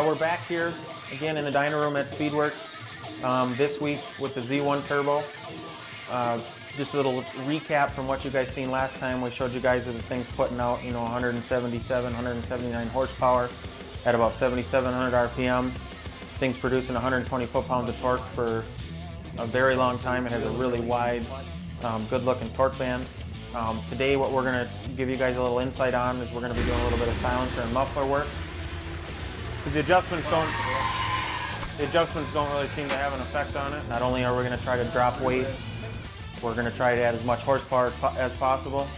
We're back here again in the dyno room at Speedwerx this week with the Z1 turbo. Just a little recap from what you guys seen last time. We showed you guys that the thing's putting out, 177, 179 horsepower at about 7,700 RPM. Thing's producing 120 foot-pounds of torque for a very long time. It has a really wide, good-looking torque band. Today, what we're going to give you guys a little insight on is we're going to be doing a little bit of silencer and muffler work. Because the adjustments don't really seem to have an effect on it. Not only are we going to try to drop weight, we're going to try to add as much horsepower as possible,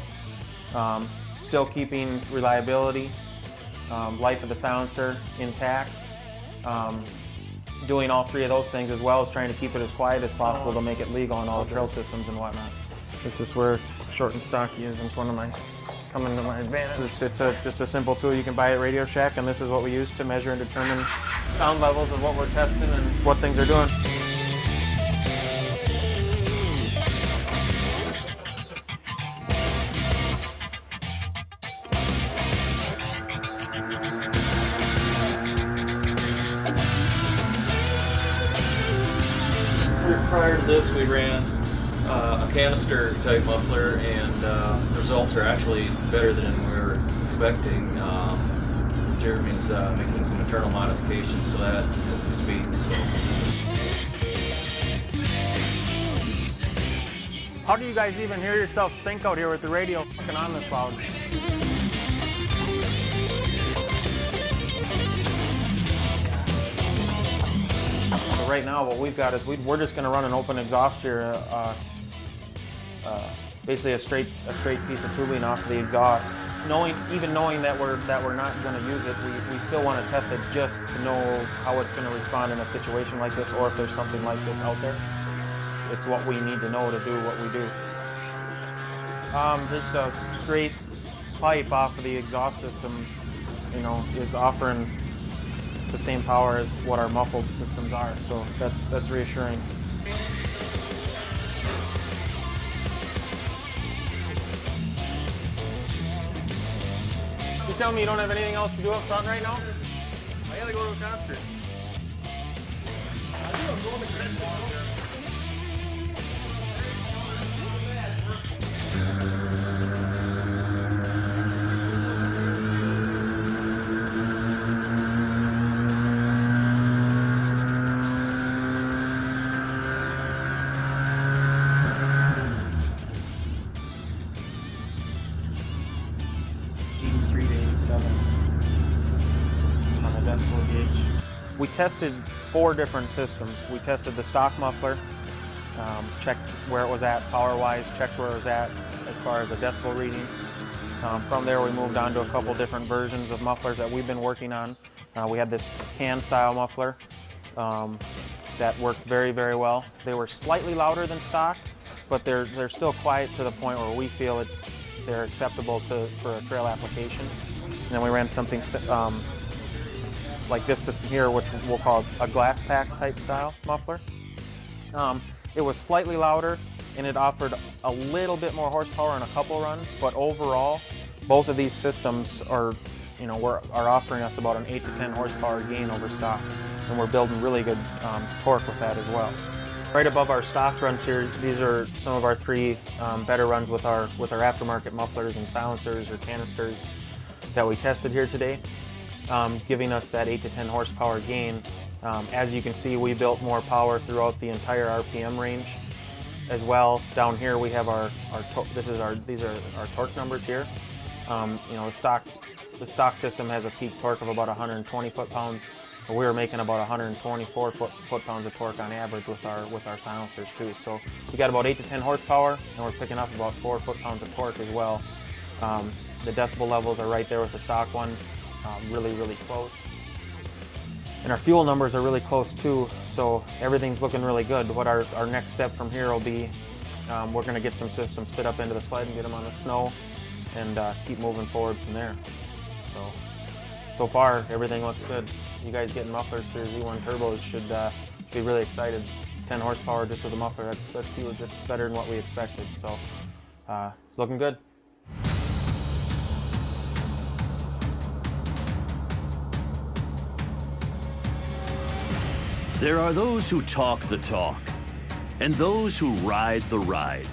still keeping reliability, life of the silencer intact, doing all three of those things, as well as trying to keep it as quiet as possible to make it legal on all the trail systems and whatnot. This is where short and stock using one of my coming to my advantage. It's just a simple tool you can buy at Radio Shack, and this is what we use to measure and determine sound levels of what we're testing and what things are doing. Prior to this, we ran a canister type muffler, and the results are actually better than we were expecting. Jeremy's making some internal modifications to that as we speak. So, how do you guys even hear yourselves think out here with the radio fucking on this loud? So right now, what we've got is we're just going to run an open exhaust here. Basically a straight piece of tubing off of the exhaust. Even knowing that we're not going to use it, we still want to test it just to know how it's going to respond in a situation like this, or if there's something like this out there. It's what we need to know to do what we do. Just a straight pipe off of the exhaust system, is offering the same power as what our muffled systems are. So that's reassuring. You tell me you don't have anything else to do up front right now? I gotta go to a concert. I do, I'm going to concert. On the decibel gauge. We tested 4 different systems. We tested the stock muffler, checked where it was at power-wise, checked where it was at as far as a decibel reading. From there, we moved on to a couple different versions of mufflers that we've been working on. We had this can-style muffler that worked very, very well. They were slightly louder than stock, but they're still quiet to the point where we feel they're acceptable for a trail application. And then we ran something like this system here, which we'll call a glass pack type style muffler. It was slightly louder, and it offered a little bit more horsepower in a couple runs, but overall, both of these systems are offering us about an 8 to 10 horsepower gain over stock, and we're building really good torque with that as well. Right above our stock runs here, these are some of our 3 better runs with our aftermarket mufflers and silencers or canisters that we tested here today, giving us that 8 to 10 horsepower gain. As you can see, we built more power throughout the entire RPM range as well. Down here we have these are our torque numbers here. The stock system has a peak torque of about 120 foot-pounds. We were making about 124 foot-pounds of torque on average with our silencers too. So we got about 8 to 10 horsepower, and we're picking up about 4 foot-pounds of torque as well. The decibel levels are right there with the stock ones, really, really close. And our fuel numbers are really close too, so everything's looking really good. What our next step from here will be, we're going to get some systems fit up into the sled and get them on the snow, and keep moving forward from there. So far, everything looks good. You guys getting mufflers through Z1 turbos should be really excited. 10 horsepower just with a muffler, that's huge. That's better than what we expected. So it's looking good. There are those who talk the talk, and those who ride the ride.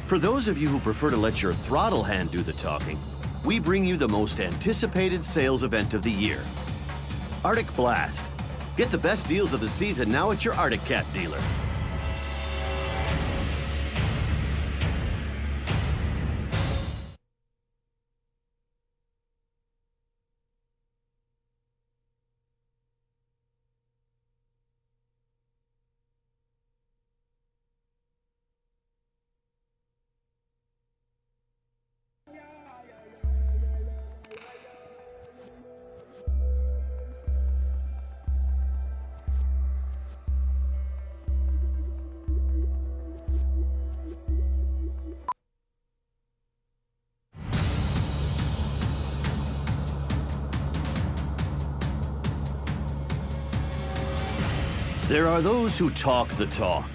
For those of you who prefer to let your throttle hand do the talking, we bring you the most anticipated sales event of the year, Arctic Blast. Get the best deals of the season now at your Arctic Cat dealer. There are those who talk the talk,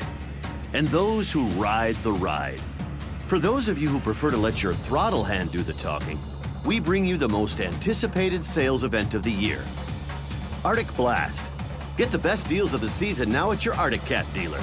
and those who ride the ride. For those of you who prefer to let your throttle hand do the talking, we bring you the most anticipated sales event of the year, Arctic Blast. Get the best deals of the season now at your Arctic Cat dealer.